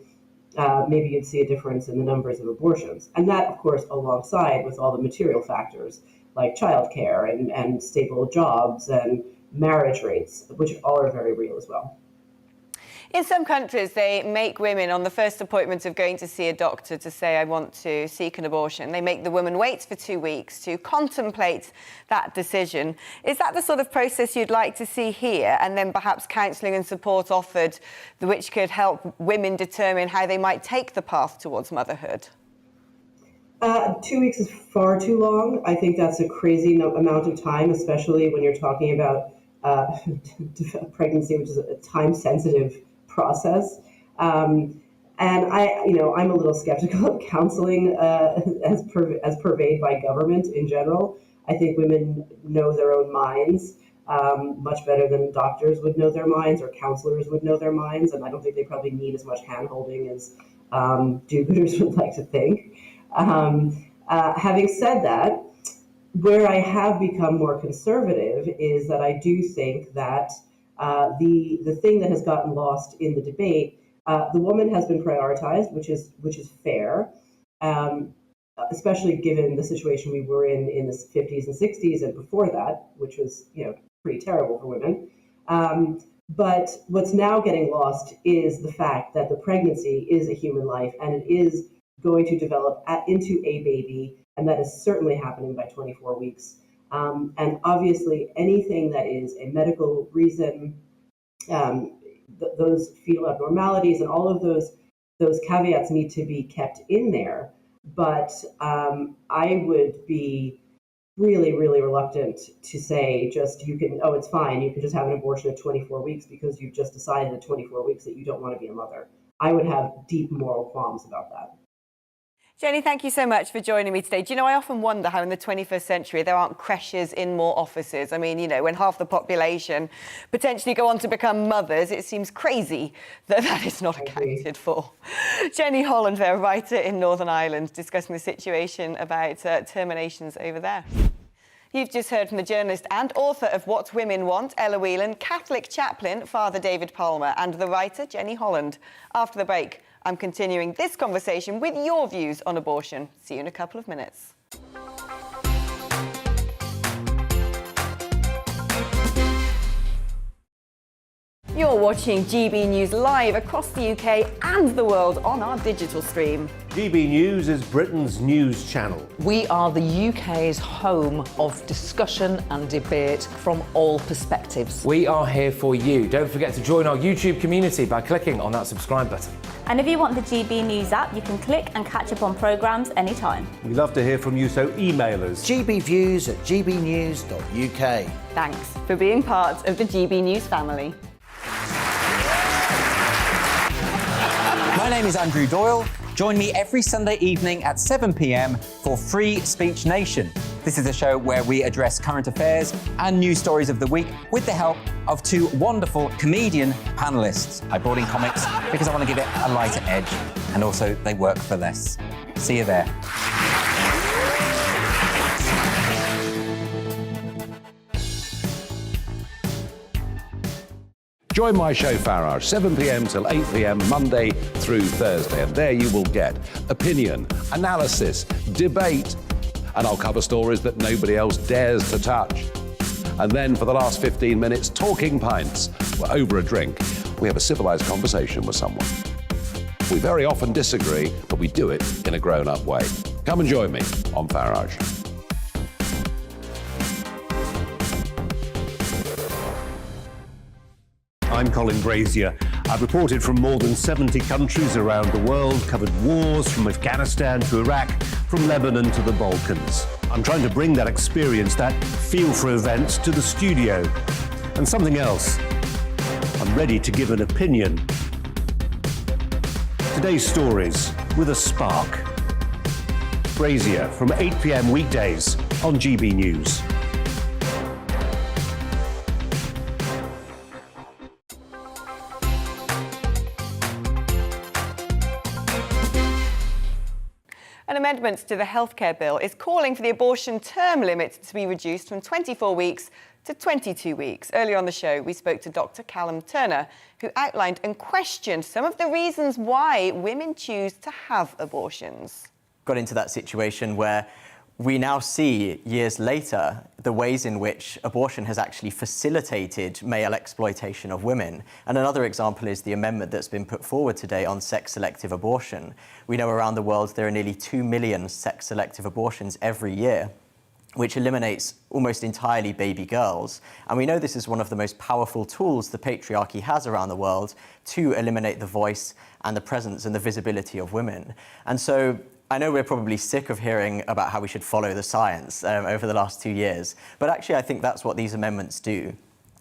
Speaker 19: maybe you'd see a difference in the numbers of abortions. And that, of course, alongside with all the material factors like childcare and stable jobs and marriage rates, which all are very real as well.
Speaker 3: In some countries, they make women, on the first appointment of going to see a doctor to say, I want to seek an abortion, they make the woman wait for 2 weeks to contemplate that decision. Is that the sort of process you'd like to see here? And then perhaps counselling and support offered, which could help women determine how they might take the path towards motherhood?
Speaker 19: 2 weeks is far too long. I think that's a crazy amount of time, especially when you're talking about pregnancy, which is a time-sensitive process. And I'm a little skeptical of counseling as purveyed by government in general. I think women know their own minds much better than doctors would know their minds or counselors would know their minds, and I don't think they probably need as much hand-holding as do-gooders would like to think. Having said that, where I have become more conservative is that I do think that the thing that has gotten lost in the debate, the woman has been prioritized, which is fair, especially given the situation we were in the 50s and 60s and before that, which was pretty terrible for women. But what's now getting lost is the fact that the pregnancy is a human life and it is going to develop into a baby, and that is certainly happening by 24 weeks. And obviously, anything that is a medical reason, those fetal abnormalities and all of those caveats need to be kept in there. But I would be really, really reluctant to say it's fine, you can just have an abortion at 24 weeks because you've just decided at 24 weeks that you don't want to be a mother. I would have deep moral qualms about that.
Speaker 3: Jenny, thank you so much for joining me today. Do you know, I often wonder how in the 21st century there aren't creches in more offices. I mean, when half the population potentially go on to become mothers, it seems crazy that is not accounted for. Jenny Holland, a writer in Northern Ireland, discussing the situation about terminations over there. You've just heard from the journalist and author of What Women Want, Ella Whelan, Catholic chaplain, Father David Palmer, and the writer, Jenny Holland. After the break, I'm continuing this conversation with your views on abortion. See you in a couple of minutes. You're watching GB News live across the UK and the world on our digital stream.
Speaker 4: GB News is Britain's news channel.
Speaker 5: We are the UK's home of discussion and debate from all perspectives.
Speaker 6: We are here for you. Don't forget to join our YouTube community by clicking on that subscribe button.
Speaker 7: And if you want the GB News app, you can click and catch up on programmes anytime.
Speaker 4: We love to hear from you, so email us.
Speaker 20: gbviews@gbnews.uk.
Speaker 3: Thanks for being part of the GB News family.
Speaker 9: My name is Andrew Doyle. Join me every Sunday evening at 7 p.m. for Free Speech Nation. This is a show where we address current affairs and news stories of the week with the help of two wonderful comedian panellists. I brought in comics because I want to give it a lighter edge, and also they work for less. See you there.
Speaker 10: Join my show Farage, 7 p.m. till 8 p.m. Monday through Thursday. And there you will get opinion, analysis, debate, and I'll cover stories that nobody else dares to touch. And then for the last 15 minutes, talking pints. We're over a drink. We have a civilized conversation with someone. We very often disagree, but we do it in a grown-up way. Come and join me on Farage.
Speaker 4: I'm Colin Brazier. I've reported from more than 70 countries around the world, covered wars from Afghanistan to Iraq, from Lebanon to the Balkans. I'm trying to bring that experience, that feel for events, to the studio. And something else, I'm ready to give an opinion. Today's stories with a spark. Brazier from 8 p.m. weekdays on GB News.
Speaker 3: An amendment to the healthcare bill is calling for the abortion term limit to be reduced from 24 weeks to 22 weeks. Earlier on the show, we spoke to Dr. Callum Turner, who outlined and questioned some of the reasons why women choose to have abortions.
Speaker 12: Got into that situation where we now see, years later, the ways in which abortion has actually facilitated male exploitation of women. And another example is the amendment that's been put forward today on sex-selective abortion. We know around the world there are nearly 2 million sex-selective abortions every year, which eliminates almost entirely baby girls. And we know this is one of the most powerful tools the patriarchy has around the world to eliminate the voice and the presence and the visibility of women. And so I know we're probably sick of hearing about how we should follow the science over the last 2 years, but actually I think that's what these amendments do.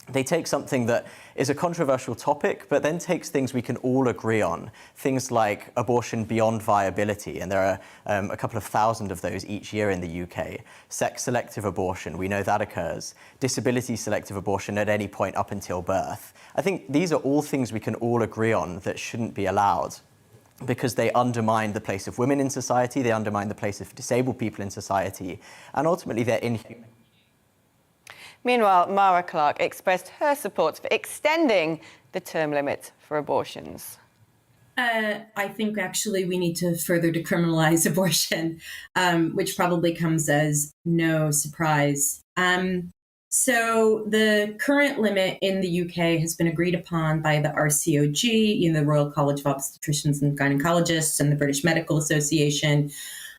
Speaker 12: They take something that is a controversial topic, but then takes things we can all agree on, things like abortion beyond viability, and there are a couple of thousand of those each year in the UK. Sex-selective abortion, we know that occurs. Disability-selective abortion at any point up until birth. I think these are all things we can all agree on that shouldn't be allowed, because they undermine the place of women in society, they undermine the place of disabled people in society, and ultimately they're inhuman.
Speaker 3: Meanwhile, Mara Clark expressed her support for extending the term limit for abortions.
Speaker 13: I think actually we need to further decriminalize abortion, which probably comes as no surprise. So the current limit in the UK has been agreed upon by the RCOG, the Royal College of Obstetricians and Gynecologists, and the British Medical Association,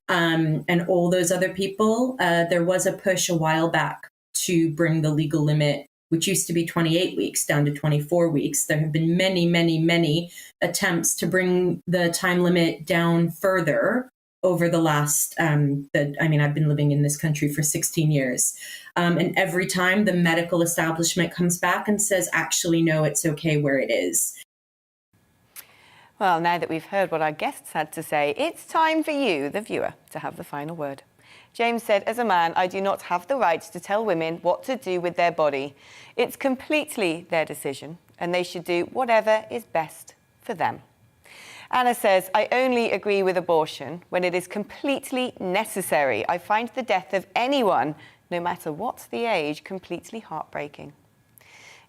Speaker 13: and all those other people. There was a push a while back to bring the legal limit, which used to be 28 weeks, down to 24 weeks. There have been many, many, many attempts to bring the time limit down further over the last, I've been living in this country for 16 years. And every time the medical establishment comes back and says, actually, no, it's okay where it is.
Speaker 3: Well, now that we've heard what our guests had to say, it's time for you, the viewer, to have the final word. James said, as a man, I do not have the right to tell women what to do with their body. It's completely their decision, and they should do whatever is best for them. Anna says, I only agree with abortion when it is completely necessary. I find the death of anyone, no matter what the age, completely heartbreaking.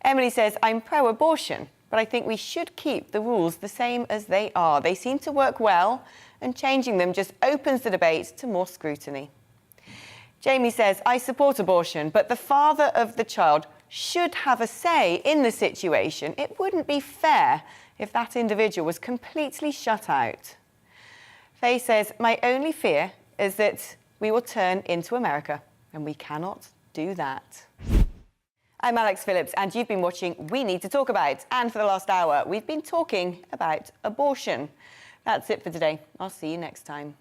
Speaker 3: Emily says, I'm pro-abortion, but I think we should keep the rules the same as they are. They seem to work well, and changing them just opens the debate to more scrutiny. Jamie says, I support abortion, but the father of the child should have a say in the situation. It wouldn't be fair if that individual was completely shut out. Faye says, my only fear is that we will turn into America, and we cannot do that. I'm Alex Phillips, and you've been watching We Need to Talk About. And for the last hour, we've been talking about abortion. That's it for today. I'll see you next time.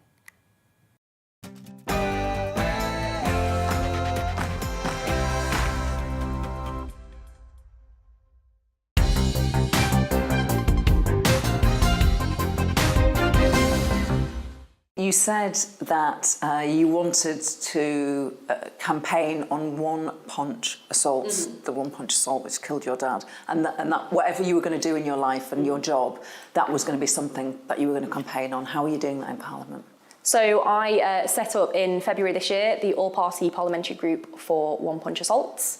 Speaker 20: You said that you wanted to campaign on one-punch assaults, the one-punch assault which killed your dad, and that whatever you were going to do in your life and your job, that was going to be something that you were going to campaign on. How are you doing that in Parliament?
Speaker 14: So I set up in February this year the all-party parliamentary group for one-punch assaults.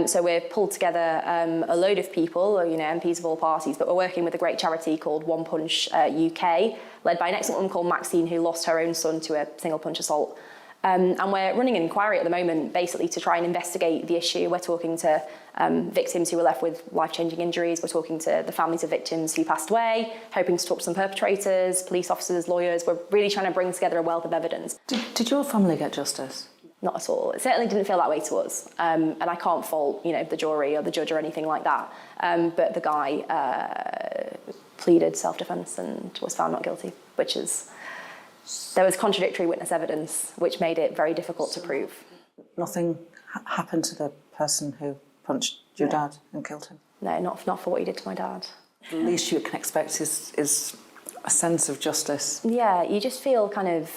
Speaker 14: So we've pulled together a load of people, MPs of all parties, but we're working with a great charity called One Punch UK, led by an excellent woman called Maxine, who lost her own son to a single punch assault. And we're running an inquiry at the moment, basically to try and investigate the issue. We're talking to victims who were left with life-changing injuries. We're talking to the families of victims who passed away, hoping to talk to some perpetrators, police officers, lawyers. We're really trying to bring together a wealth of evidence.
Speaker 20: Did your family get justice?
Speaker 14: Not at all. It certainly didn't feel that way to us. And I can't fault, the jury or the judge or anything like that. But the guy pleaded self-defence and was found not guilty, there was contradictory witness evidence, which made it very difficult to prove.
Speaker 20: Nothing happened to the person who punched your dad and killed him?
Speaker 14: No, not for what he did to my dad.
Speaker 20: The least you can expect is a sense of justice.
Speaker 14: Yeah, you just feel kind of